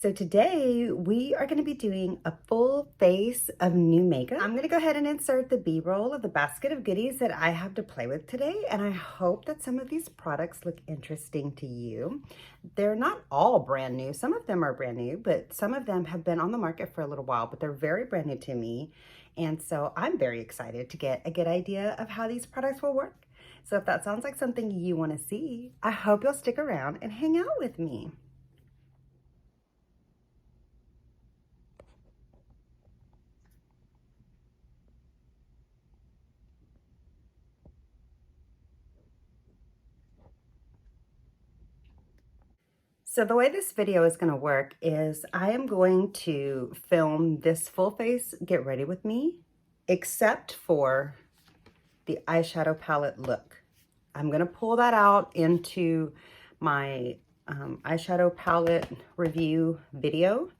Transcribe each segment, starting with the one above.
So today we are going to be doing a full face of new makeup. I'm going to go ahead and insert the B-roll of the basket of goodies that I have to play with today. And I hope that some of these products look interesting to you. They're not all brand new. Some of them are brand new, but some of them have been on the market for a little while, but they're very brand new to me. And so I'm very excited to get a good idea of how these products will work. So if that sounds like something you want to see, I hope you'll stick around and hang out with me. So the way this video is going to work is I am going to film this full face get ready with me, except for the eyeshadow palette look. I'm going to pull that out into my eyeshadow palette review video.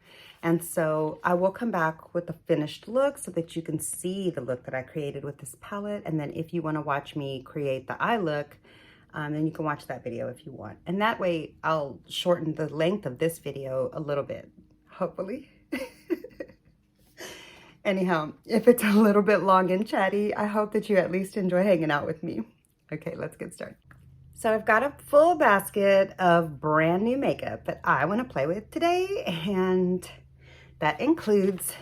And so I will come back with the finished look so that you can see the look that I created with this palette. And then if you want to watch me create the eye look, then you can watch that video if you want. And that way I'll shorten the length of this video a little bit, hopefully. Anyhow, if it's a little bit long and chatty, I hope that you at least enjoy hanging out with me. Okay, let's get started. So I've got a full basket of brand new makeup that I want to play with today, and that includes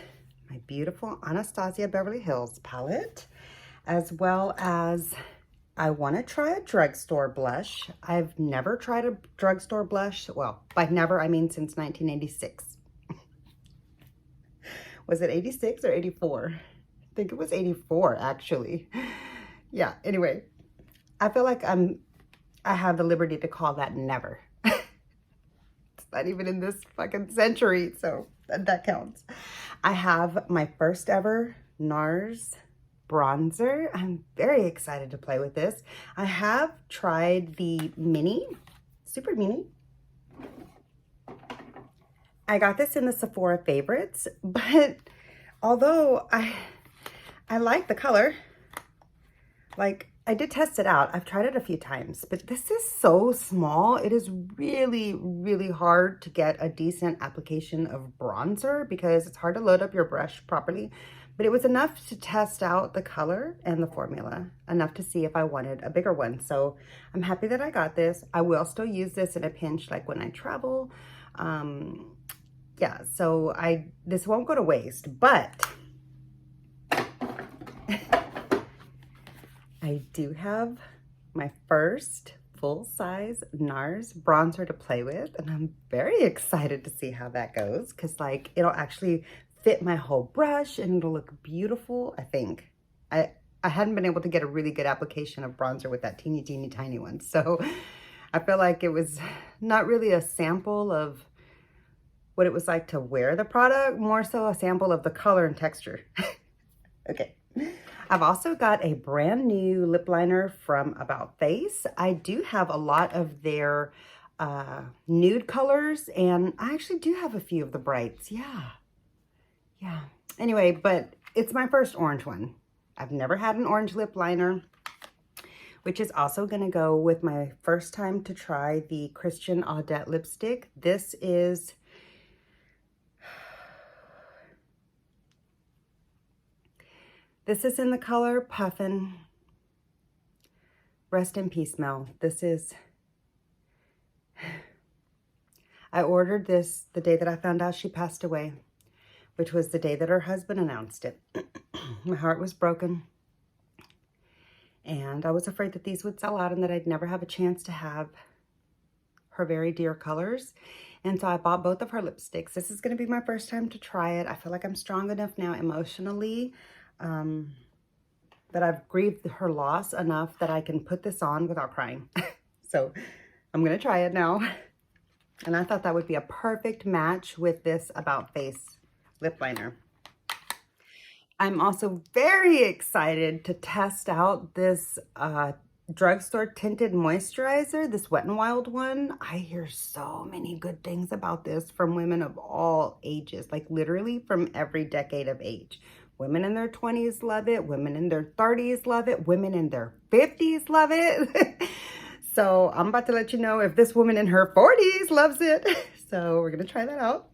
my beautiful Anastasia Beverly Hills palette, as well as I want to try a drugstore blush. I've never tried a drugstore blush. Well, by never, I mean since 1986. Was it 86 or 84? I think it was 84, actually. Yeah, anyway, I feel like I have the liberty to call that never. It's not even in this fucking century, so that counts. I have my first ever Nars Bronzer. I'm very excited to play with this. I have tried the mini, super mini. I got this in the Sephora favorites, but although I like the color, like I did test it out. I've tried it a few times, but this is so small. It is really, really hard to get a decent application of bronzer because it's hard to load up your brush properly. But it was enough to test out the color and the formula, enough to see if I wanted a bigger one. So I'm happy that I got this. I will still use this in a pinch, like when I travel. Yeah, so this won't go to waste, but I do have my first full-size Nars bronzer to play with, and I'm very excited to see how that goes, because like it'll actually fit my whole brush and it'll look beautiful, I think. I hadn't been able to get a really good application of bronzer with that teeny tiny one, so I feel like it was not really a sample of what it was like to wear the product, more so a sample of the color and texture. Okay. I've also got a brand new lip liner from About Face. I do have a lot of their nude colors, and I actually do have a few of the brights. Yeah. Anyway, but it's my first orange one. I've never had an orange lip liner, which is also going to go with my first time to try the Christian Audet lipstick. This is in the color Puffin. Rest in peace, Mel. This is, I ordered this the day that I found out she passed away, which was the day that her husband announced it. My heart was broken. And I was afraid that these would sell out and that I'd never have a chance to have her very dear colors. And so I bought both of her lipsticks. This is going to be my first time to try it. I feel like I'm strong enough now emotionally that I've grieved her loss enough that I can put this on without crying. So I'm going to try it now. And I thought that would be a perfect match with this About Face lip liner. I'm also very excited to test out this drugstore tinted moisturizer, this Wet n Wild one. I hear so many good things about this from women of all ages, like literally from every decade of age. Women in their 20s love it. Women in their 30s love it. Women in their 50s love it. So I'm about to let you know if this woman in her 40s loves it. So we're going to try that out.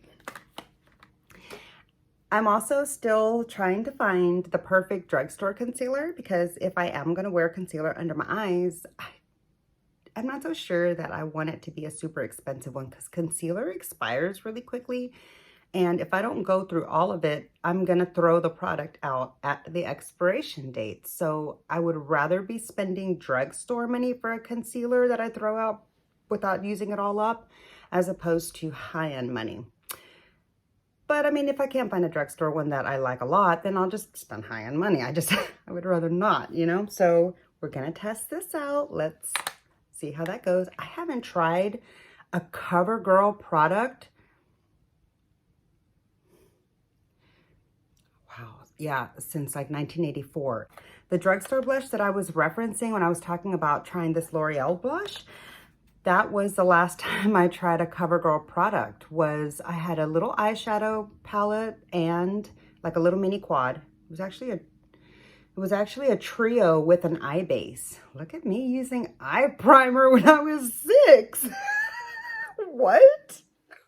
I'm also still trying to find the perfect drugstore concealer, because if I am going to wear concealer under my eyes, I'm not so sure that I want it to be a super expensive one, because concealer expires really quickly. And if I don't go through all of it, I'm going to throw the product out at the expiration date. So I would rather be spending drugstore money for a concealer that I throw out without using it all up, as opposed to high-end money. But I mean, if I can't find a drugstore one that I like a lot, then I'll just spend high-end money. I would rather not, you know? So we're going to test this out. Let's see how that goes. I haven't tried a CoverGirl product. Wow, yeah, since like 1984. The drugstore blush that I was referencing when I was talking about trying this L'Oreal blush, that was the last time I tried a CoverGirl product. I had a little eyeshadow palette and like a little mini quad. It was actually a trio with an eye base. Look at me using eye primer when I was 6. What?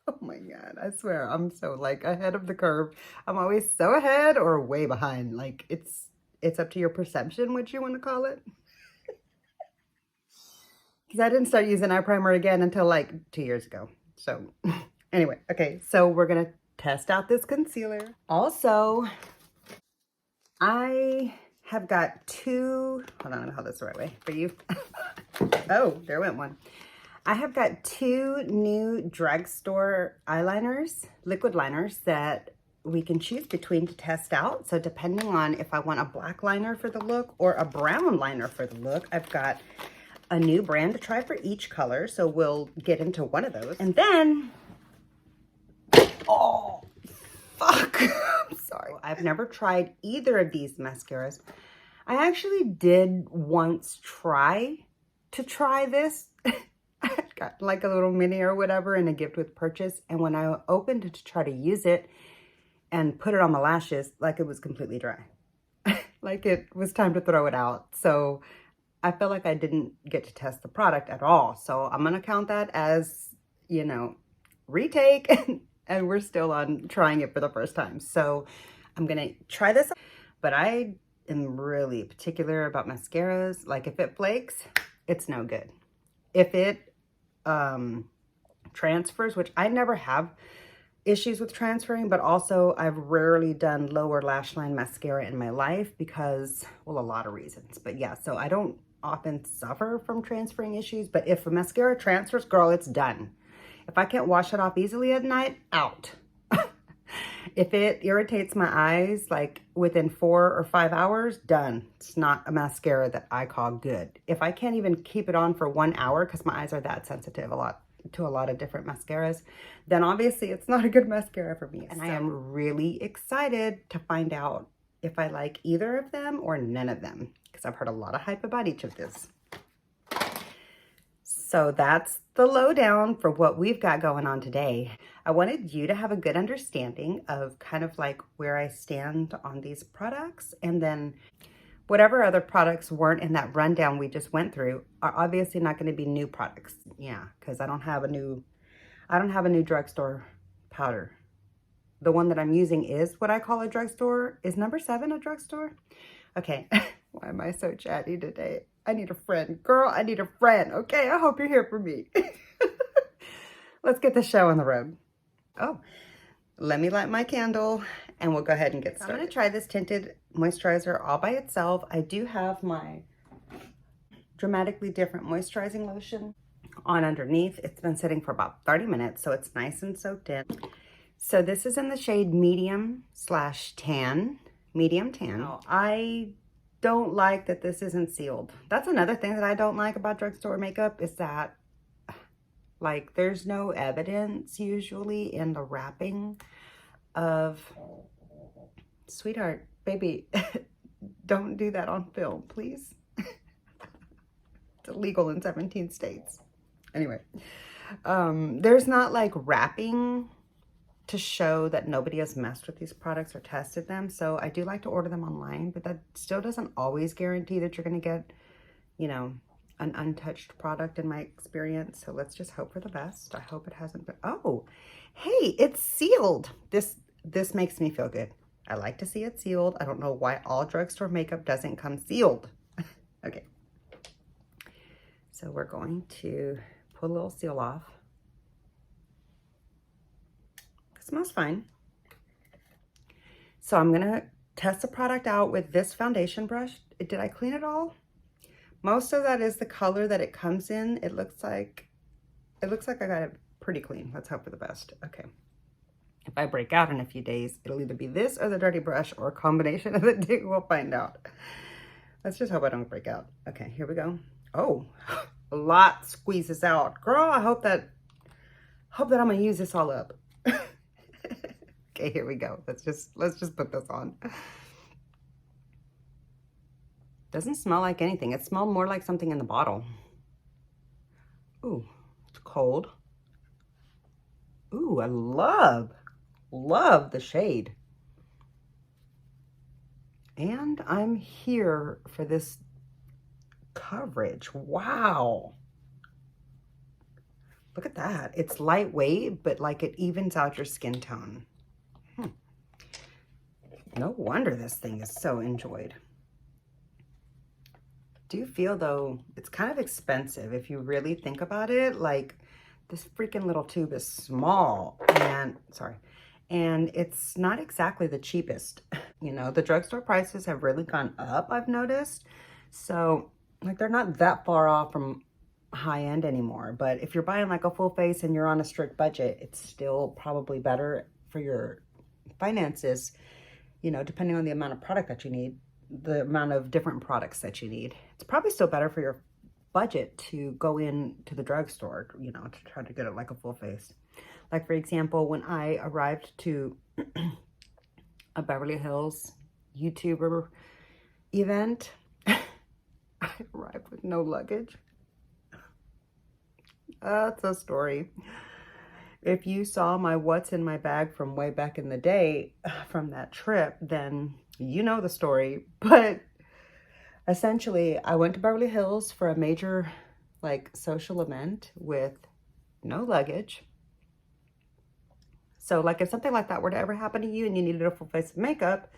Oh my God, I swear I'm so like ahead of the curve. I'm always so ahead or way behind. Like it's up to your perception, what you want to call it. Because I didn't start using eye primer again until like 2 years ago. So anyway, okay, so we're gonna test out this concealer. Also, I have got hold on, let me hold this the right way for you. Oh, there went one. I have got 2 new drugstore eyeliners, liquid liners, that we can choose between to test out. So depending on if I want a black liner for the look or a brown liner for the look, I've got a new brand to try for each color. So we'll get into one of those. And then, oh, fuck, I'm sorry. I've never tried either of these mascaras. I actually did once try this. I got like a little mini or whatever in a gift with purchase. And when I opened it to try to use it and put it on my lashes, like it was completely dry. Like it was time to throw it out. So I felt like I didn't get to test the product at all. So I'm going to count that as, you know, retake. And we're still on trying it for the first time. So I'm going to try this. But I am really particular about mascaras. Like if it flakes, it's no good. If it transfers, which I never have issues with transferring, but also I've rarely done lower lash line mascara in my life because, well, a lot of reasons. But yeah, so I don't often suffer from transferring issues, but if a mascara transfers, girl, it's done. If I can't wash it off easily at night, out. If it irritates my eyes, like within 4 or 5 hours, done. It's not a mascara that I call good. If I can't even keep it on for 1 hour, because my eyes are that sensitive to a lot of different mascaras, then obviously it's not a good mascara for me. And I am really excited to find out if I like either of them or none of them, because I've heard a lot of hype about each of this. So that's the lowdown for what we've got going on today. I wanted you to have a good understanding of kind of like where I stand on these products, and then whatever other products weren't in that rundown we just went through are obviously not going to be new products. Yeah, because I don't have a new drugstore powder. The one that I'm using is what I call a drugstore. Is number 7 a drugstore? Okay, why am I so chatty today? I need a friend. Girl, I need a friend. Okay, I hope you're here for me. Let's get the show on the road. Oh, let me light my candle and we'll go ahead and get started. I'm going to try this tinted moisturizer all by itself. I do have my dramatically different moisturizing lotion on underneath. It's been sitting for about 30 minutes, so it's nice and soaked in. So this is in the shade medium/tan, medium tan. Now, I don't like that this isn't sealed. That's another thing that I don't like about drugstore makeup, is that like there's no evidence usually in the wrapping of, sweetheart, baby, don't do that on film, please. It's illegal in 17 states. Anyway, there's not like wrapping to show that nobody has messed with these products or tested them. So I do like to order them online, but that still doesn't always guarantee that you're going to get, you know, an untouched product in my experience. So let's just hope for the best. I hope it hasn't been, oh, hey, it's sealed. This this makes me feel good. I like to see it sealed. I don't know why all drugstore makeup doesn't come sealed. Okay. So we're going to pull a little seal off. It smells fine. So I'm gonna test the product out with this foundation brush. Did I clean it all? Most of that is the color that it comes in. It looks like I got it pretty clean. Let's hope for the best. Okay. If I break out in a few days, it'll either be this or the dirty brush or a combination of the two. We'll find out. Let's just hope I don't break out. Okay, here we go. Oh, a lot squeezes out. Girl, I hope that I'm gonna use this all up. Okay, here we go. Let's just put this on. Doesn't smell like anything. It smelled more like something in the bottle. Ooh, it's cold. Ooh, I love the shade. And I'm here for this coverage. Wow. Look at that. It's lightweight, but like it evens out your skin tone. No wonder this thing is so enjoyed. Do you feel though, it's kind of expensive if you really think about it. Like this freaking little tube is small and, sorry, and it's not exactly the cheapest. You know, the drugstore prices have really gone up, I've noticed. So like they're not that far off from high end anymore. But if you're buying like a full face and you're on a strict budget, it's still probably better for your finances, you know, depending on the amount of product that you need, the amount of different products that you need. It's probably still better for your budget to go in to the drugstore, you know, to try to get it like a full face. Like for example, when I arrived to a Beverly Hills YouTuber event, I arrived with no luggage. That's a story. If you saw my what's in my bag from way back in the day from that trip, then you know the story. But essentially, I went to Beverly Hills for a major like social event with no luggage. So like if something like that were to ever happen to you and you needed a full face of makeup,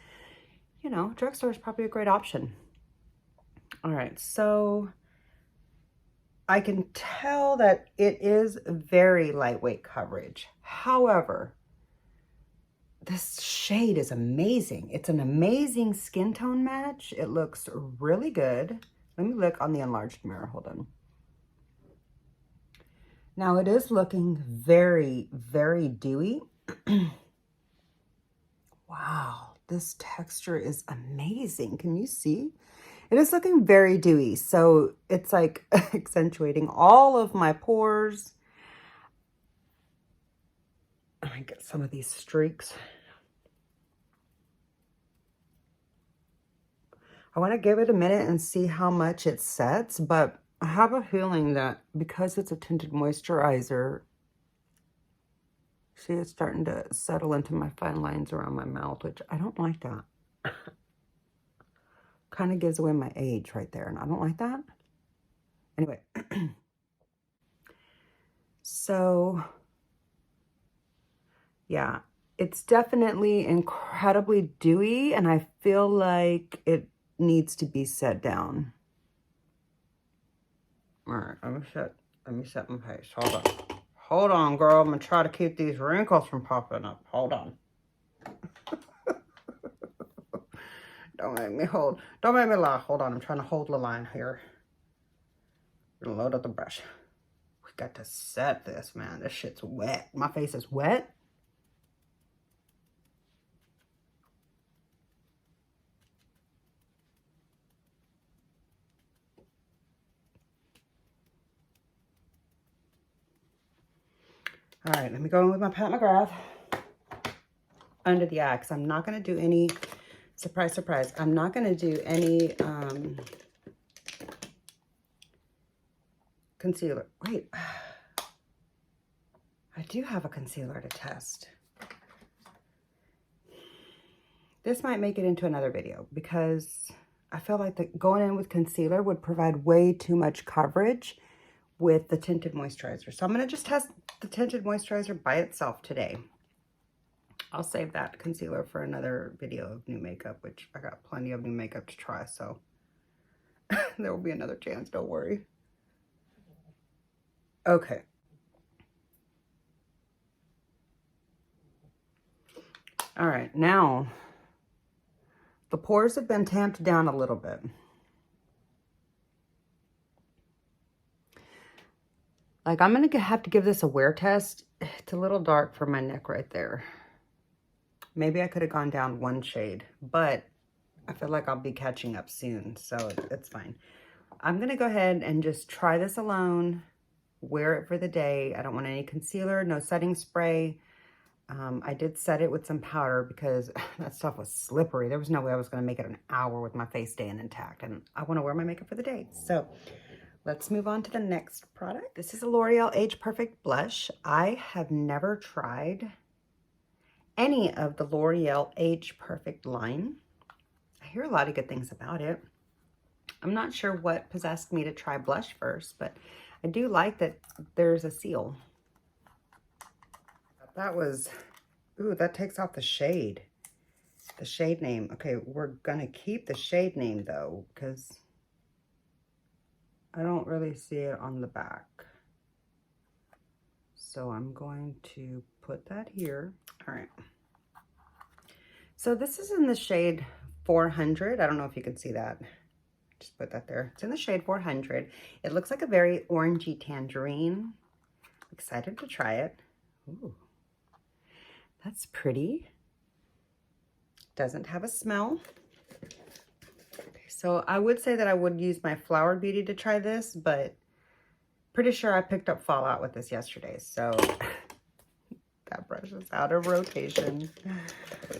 you know, drugstore is probably a great option. All right, so I can tell that it is very lightweight coverage. However, this shade is amazing. It's an amazing skin tone match. It looks really good. Let me look on the enlarged mirror. Hold on. Now it is looking very, very dewy. Wow, this texture is amazing. Can you see? It is looking very dewy, so it's like accentuating all of my pores. I get some of these streaks. I want to give it a minute and see how much it sets, but I have a feeling that because it's a tinted moisturizer, see, it's starting to settle into my fine lines around my mouth, which I don't like that. Kind of gives away my age right there, and I don't like that. Anyway, so yeah, it's definitely incredibly dewy, and I feel like it needs to be set down. All right, let me set my face. Hold on, girl. I'm gonna try to keep these wrinkles from popping up. Hold on. Don't make me lie. Hold on, I'm trying to hold the line here. We're gonna load up the brush. We got to set this, man. This shit's wet. My face is wet. All right, let me go in with my Pat McGrath under the eye, because I'm not gonna do any, surprise, surprise, I'm not gonna do any concealer. Wait, I do have a concealer to test. This might make it into another video because I feel like going in with concealer would provide way too much coverage with the tinted moisturizer. So I'm going to just test the tinted moisturizer by itself today. I'll save that concealer for another video of new makeup, which I got plenty of new makeup to try, so there will be another chance, don't worry. Okay. All right, now the pores have been tamped down a little bit. Like, I'm gonna have to give this a wear test. It's a little dark for my neck right there. Maybe I could have gone down one shade, but I feel like I'll be catching up soon, so it's fine. I'm gonna go ahead and just try this alone, wear it for the day. I don't want any concealer, no setting spray. I did set it with some powder because that stuff was slippery. There was no way I was gonna make it an hour with my face staying intact, and I wanna wear my makeup for the day. So let's move on to the next product. This is a L'Oreal Age Perfect Blush. I have never tried any of the L'Oreal Age Perfect line. I hear a lot of good things about it. I'm not sure what possessed me to try blush first, but I do like that there's a seal. That was, ooh, that takes off the shade name. Okay, we're gonna keep the shade name though, because I don't really see it on the back. So I'm going to put that here. All right. So this is in the shade 400. I don't know if you can see that. Just put that there. It's in the shade 400. It looks like a very orangey tangerine. Excited to try it. Ooh, that's pretty. Doesn't have a smell. So I would say that I would use my Flower Beauty to try this, but pretty sure I picked up Fallout with this yesterday. So that brush is out of rotation.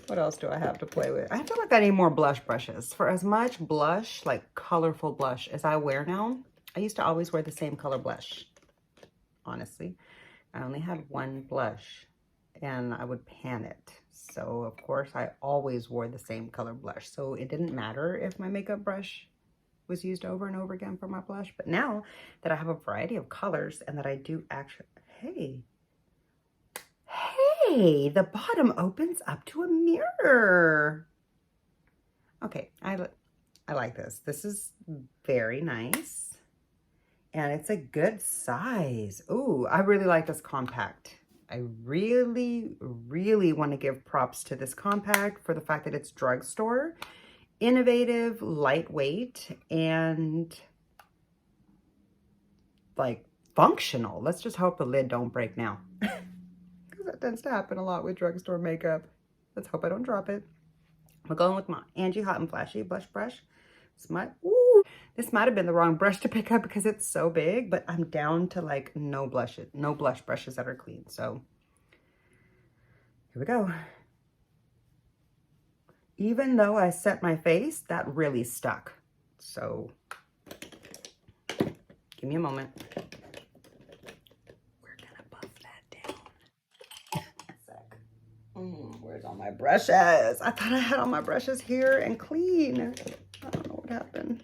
What else do I have to play with? I feel like I need more blush brushes. For as much blush, like colorful blush, as I wear now, I used to always wear the same color blush. Honestly, I only had one blush and I would pan it. So of course I always wore the same color blush. So it didn't matter if my makeup brush was used over and over again for my blush. But now that I have a variety of colors and that I do actually, hey, the bottom opens up to a mirror. Okay, I like this. This is very nice. And it's a good size. Ooh, I really like this compact. I really, really want to give props to this compact for the fact that it's drugstore, innovative, lightweight, and like functional. Let's just hope the lid don't break now. Because that tends to happen a lot with drugstore makeup. Let's hope I don't drop it. I'm going with my Angie Hot and Flashy blush brush. This might have been the wrong brush to pick up because it's so big, but I'm down to like no blush brushes that are clean. So here we go. Even though I set my face, that really stuck. So give me a moment. We're gonna buff that down. A sec. Where's all my brushes? I thought I had all my brushes here and clean. I don't know what happened.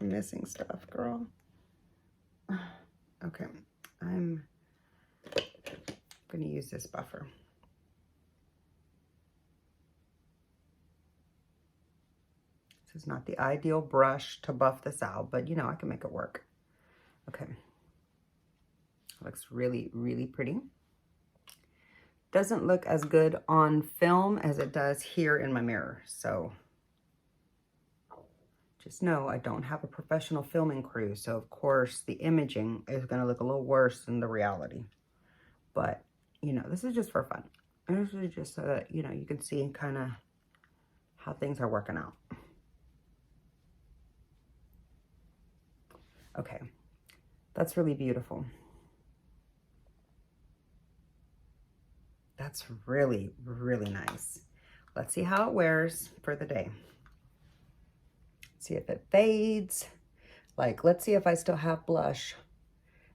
I'm missing stuff, girl. Okay, I'm gonna use this buffer. This is not the ideal brush to buff this out, but you know, I can make it work. Okay, looks really, really pretty. Doesn't look as good on film as it does here in my mirror, so just know I don't have a professional filming crew, so of course the imaging is going to look a little worse than the reality. But, you know, this is just for fun. This is just so that, you know, you can see kind of how things are working out. Okay, that's really beautiful. That's really, really nice. Let's see how it wears for the day. See if it fades. Like, let's see if I still have blush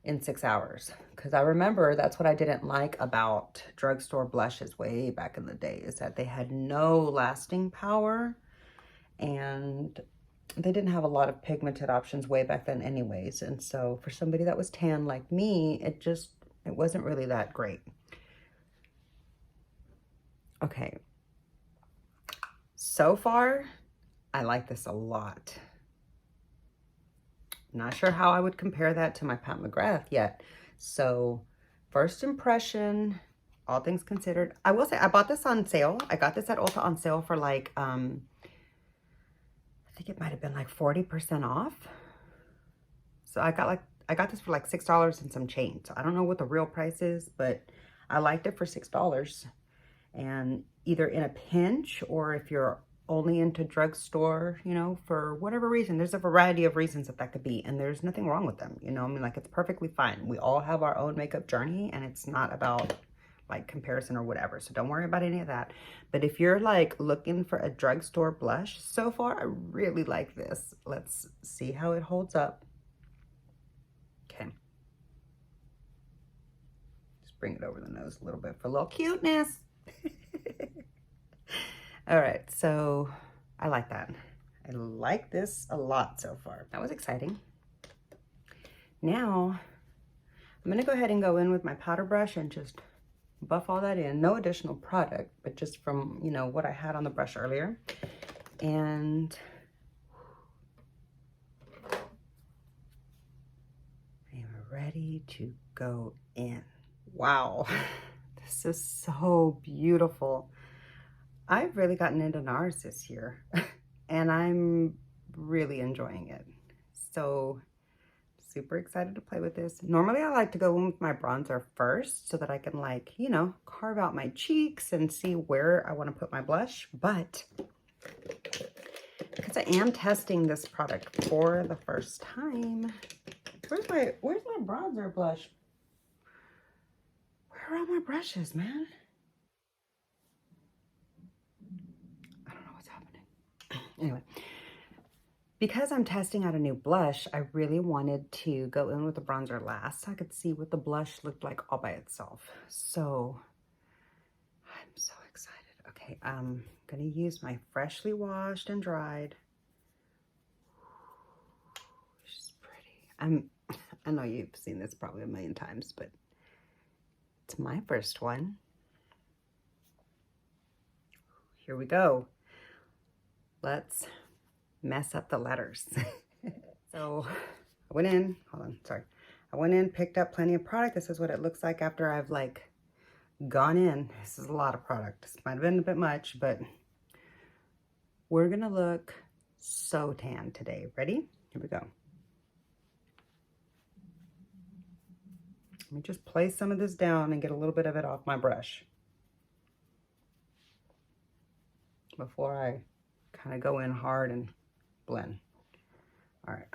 in 6 hours. Because I remember that's what I didn't like about drugstore blushes way back in the day, is that they had no lasting power and they didn't have a lot of pigmented options way back then anyways. And so for somebody that was tan like me, it wasn't really that great. Okay. So far, I like this a lot. Not sure how I would compare that to my Pat McGrath yet. So, first impression, all things considered. I will say, I bought this on sale. I got this at Ulta on sale for like, I think it might have been like 40% off. So I got this for like $6 and some change. So I don't know what the real price is, but I liked it for $6. And either in a pinch, or if you're only into drugstore, you know, for whatever reason, there's a variety of reasons that could be, and there's nothing wrong with them, you know. I mean, like, it's perfectly fine. We all have our own makeup journey, and it's not about like comparison or whatever, so don't worry about any of that. But if you're like looking for a drugstore blush, so far I really like this. Let's see how it holds up. Okay, just bring it over the nose a little bit for a little cuteness. All right, so I like that. I like this a lot so far. That was exciting. Now I'm gonna go ahead and go in with my powder brush and just buff all that in. No additional product, but just from, you know, what I had on the brush earlier. And I'm ready to go in. Wow, this is so beautiful. I've really gotten into Nars this year and I'm really enjoying it. So super excited to play with this. Normally I like to go in with my bronzer first so that I can, like, you know, carve out my cheeks and see where I want to put my blush. But because I am testing this product for the first time, where's my bronzer blush? Where are all my brushes, man? I don't know what's happening. Anyway, because I'm testing out a new blush, I really wanted to go in with the bronzer last so I could see what the blush looked like all by itself. So I'm so excited. Okay, I'm gonna use my freshly washed and dried. She's pretty. I know you've seen this probably a million times, but it's my first one. Here we go. Let's mess up the letters. So I went in, hold on, sorry. I went in, picked up plenty of product. This is what it looks like after I've like gone in. This is a lot of product. This might have been a bit much, but we're gonna look so tan today. Ready? Here we go. Let me just place some of this down and get a little bit of it off my brush before I kind of go in hard and blend. All right.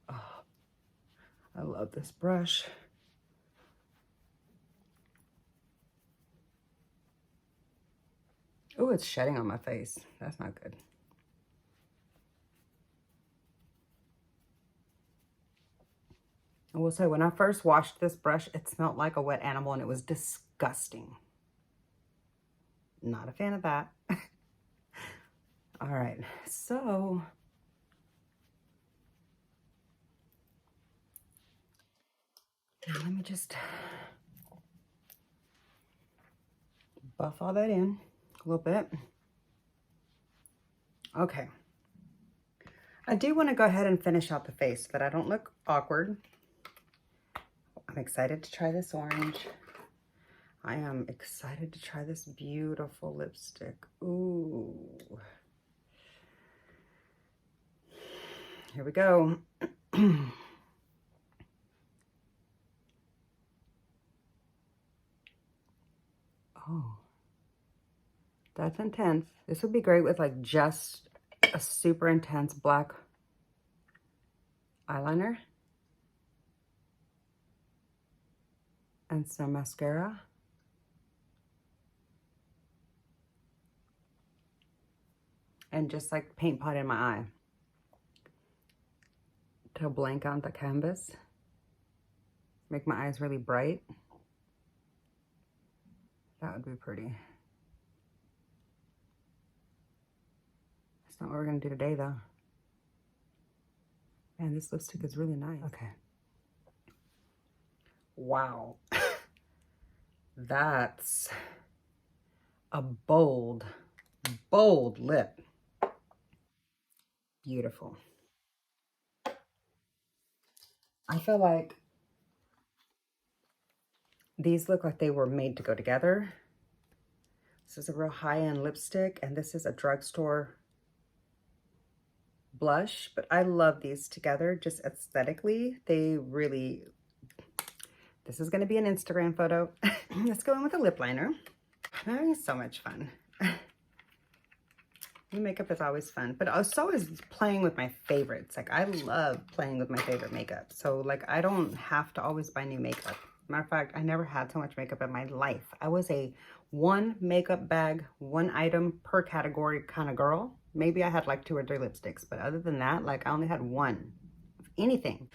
Oh, I love this brush. Oh, it's shedding on my face. That's not good. I will say, when I first washed this brush, it smelled like a wet animal and it was disgusting. Not a fan of that. All right, so now let me just buff all that in a little bit. Okay. I do want to go ahead and finish out the face so that I don't look awkward. I'm excited to try this orange. I am excited to try this beautiful lipstick. Ooh. Here we go. Oh, that's intense. This would be great with like just a super intense black eyeliner and some mascara. And just like paint pot in my eye to blank out the canvas. Make my eyes really bright. That would be pretty. That's not what we're gonna do today though. Man, this lipstick is really nice. Okay. Wow. That's a bold, bold lip. Beautiful. I feel like these look like they were made to go together. This is a real high-end lipstick, and this is a drugstore blush, but I love these together just aesthetically. They really, this is going to be an Instagram photo. Let's go in with a lip liner. I'm having so much fun. New makeup is always fun, but so is playing with my favorites. Like, I love playing with my favorite makeup. So, like, I don't have to always buy new makeup. Matter of fact, I never had so much makeup in my life. I was a one makeup bag, one item per category kind of girl. Maybe I had like 2 or 3 lipsticks, but other than that, like, I only had one of anything.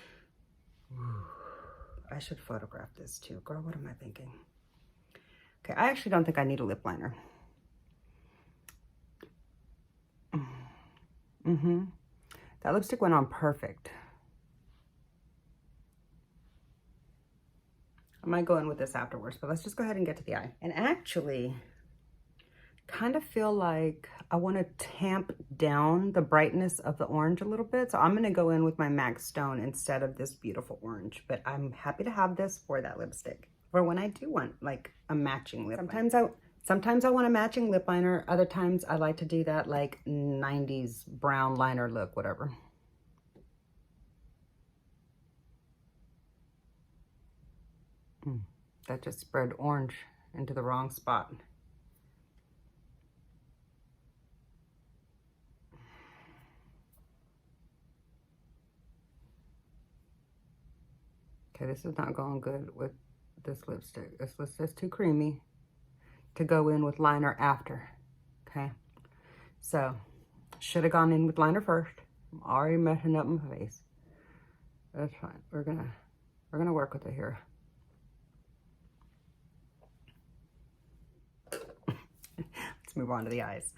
I should photograph this too. Girl, what am I thinking? Okay, I actually don't think I need a lip liner. That lipstick went on perfect. I might go in with this afterwards, but let's just go ahead and get to the eye. And actually, kind of feel like I want to tamp down the brightness of the orange a little bit. So I'm going to go in with my MAC Stone instead of this beautiful orange. But I'm happy to have this for that lipstick. For when I do want like a matching lip liner. Sometimes I want a matching lip liner. Other times I like to do that like 90s brown liner look, whatever. That just spread orange into the wrong spot. Okay, this is not going good with this lipstick. This lipstick's too creamy to go in with liner after, okay? So, should have gone in with liner first. I'm already messing up my face. That's fine. We're gonna work with it here. Let's move on to the eyes.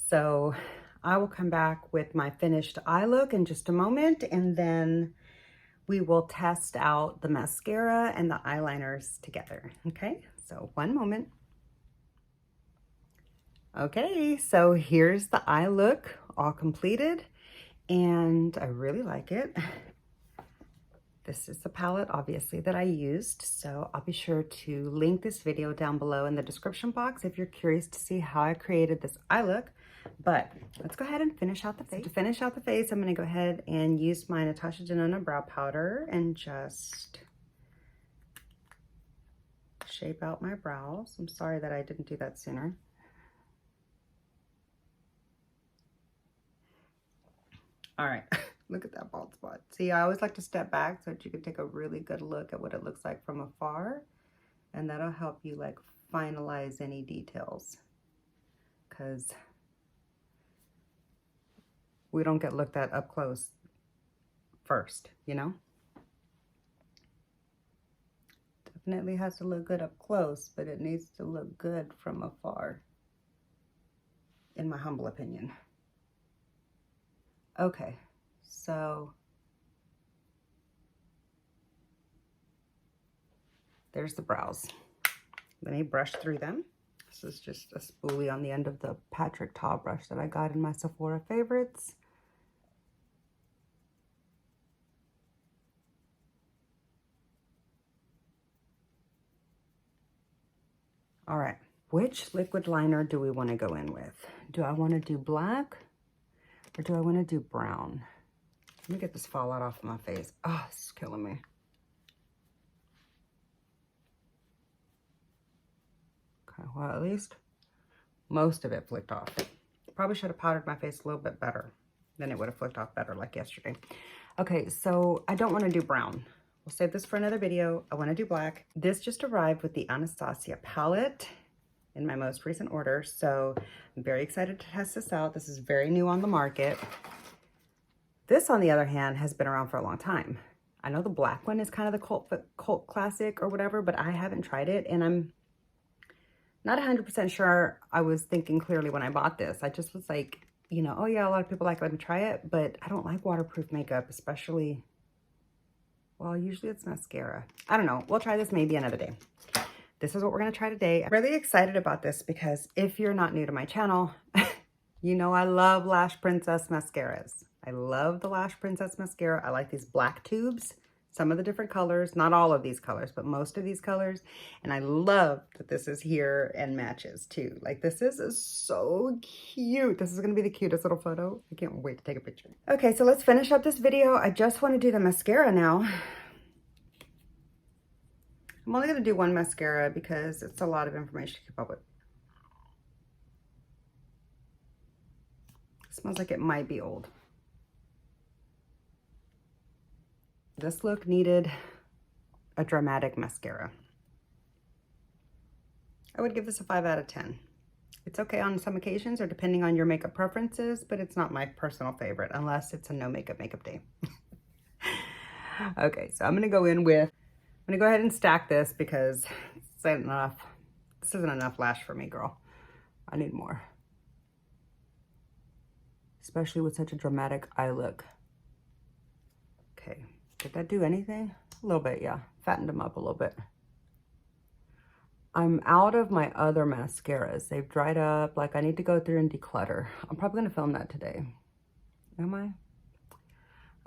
So, I will come back with my finished eye look in just a moment, and then we will test out the mascara and the eyeliners together, okay? So, one moment. Okay, so here's the eye look all completed, and I really like it. This is the palette, obviously, that I used, so I'll be sure to link this video down below in the description box if you're curious to see how I created this eye look. But let's go ahead and finish out the face. So to finish out the face, I'm going to go ahead and use my Natasha Denona brow powder and just shape out my brows. I'm sorry that I didn't do that sooner. All right, look at that bald spot. See, I always like to step back so that you can take a really good look at what it looks like from afar. And that'll help you like finalize any details, because we don't get looked at up close first, you know? Definitely has to look good up close, but it needs to look good from afar, in my humble opinion. Okay, so there's the brows. Let me brush through them. This is just a spoolie on the end of the Patrick Ta brush that I got in my Sephora favorites. All right, which liquid liner do we want to go in with? Do I want to do black or do I want to do brown? Let me get this fallout off of my face. Oh, it's killing me. Okay, well, at least most of it flicked off. Probably should have powdered my face a little bit better. Then it would have flicked off better like yesterday. Okay, so I don't want to do brown. We'll save this for another video. I want to do black. This just arrived with the Anastasia palette in my most recent order, so I'm very excited to test this out. This is very new on the market. This, on the other hand, has been around for a long time. I know the black one is kind of the cult classic or whatever, but I haven't tried it, and I'm not 100% sure I was thinking clearly when I bought this. I just was like, you know, oh yeah, a lot of people like, let me try it, but I don't like waterproof makeup, especially, well, usually it's mascara. I don't know. We'll try this maybe another day. this is what we're going to try today. I'm really excited about this because if you're not new to my channel, you know I love Lash Princess mascaras. I love the Lash Princess mascara. I like these black tubes, some of the different colors, not all of these colors, but most of these colors. And I love that this is here and matches too. Like this is so cute. This is gonna be the cutest little photo. I can't wait to take a picture. Okay, so let's finish up this video. I just wanna do the mascara now. I'm only gonna do one mascara because it's a lot of information to keep up with. It smells like it might be old. This look needed a dramatic mascara. I would give this a 5 out of 10. It's okay on some occasions or depending on your makeup preferences, but it's not my personal favorite unless it's a no makeup day. Okay, so I'm gonna go ahead and stack this because it's not enough. This isn't enough lash for me, girl. I need more. Especially with such a dramatic eye look. Okay. Did that do anything? A little bit, yeah. Fattened them up a little bit. I'm out of my other mascaras. They've dried up. Like I need to go through and declutter. I'm probably gonna film that today. Am I?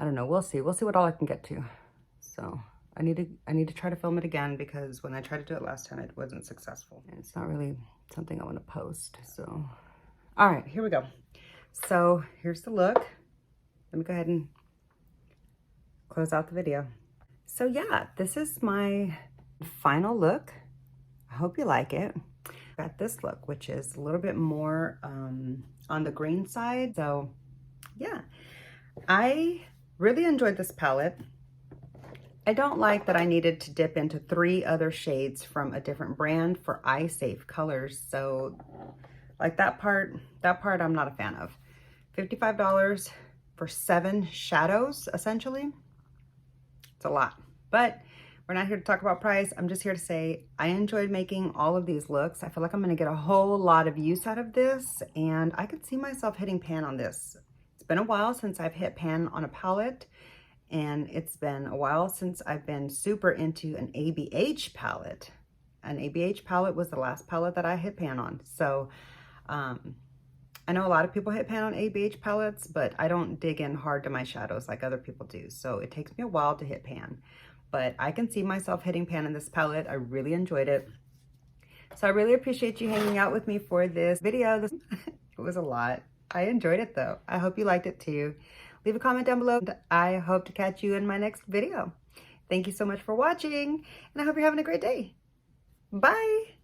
I don't know. We'll see. We'll see what all I can get to. So I need to try to film it again because when I tried to do it last time, it wasn't successful. And it's not really something I want to post. So, all right, here we go. So here's the look. Let me go ahead and close out the video. So yeah, this is my final look. I hope you like it. Got this look, which is a little bit more on the green side. So yeah, I really enjoyed this palette. I don't like that I needed to dip into 3 other shades from a different brand for eye safe colors. So like that part I'm not a fan of. $55 for 7 shadows, essentially. It's a lot, but we're not here to talk about price. I'm just here to say I enjoyed making all of these looks. I feel like I'm gonna get a whole lot of use out of this, and I could see myself hitting pan on this. It's been a while since I've hit pan on a palette, and it's been a while since I've been super into an ABH palette. An ABH palette was the last palette that I hit pan on. So I know a lot of people hit pan on ABH palettes, but I don't dig in hard to my shadows like other people do. So it takes me a while to hit pan, but I can see myself hitting pan in this palette. I really enjoyed it. So I really appreciate you hanging out with me for this video. It was a lot. I enjoyed it though. I hope you liked it too. Leave a comment down below. I hope to catch you in my next video. Thank you so much for watching, and I hope you're having a great day. Bye.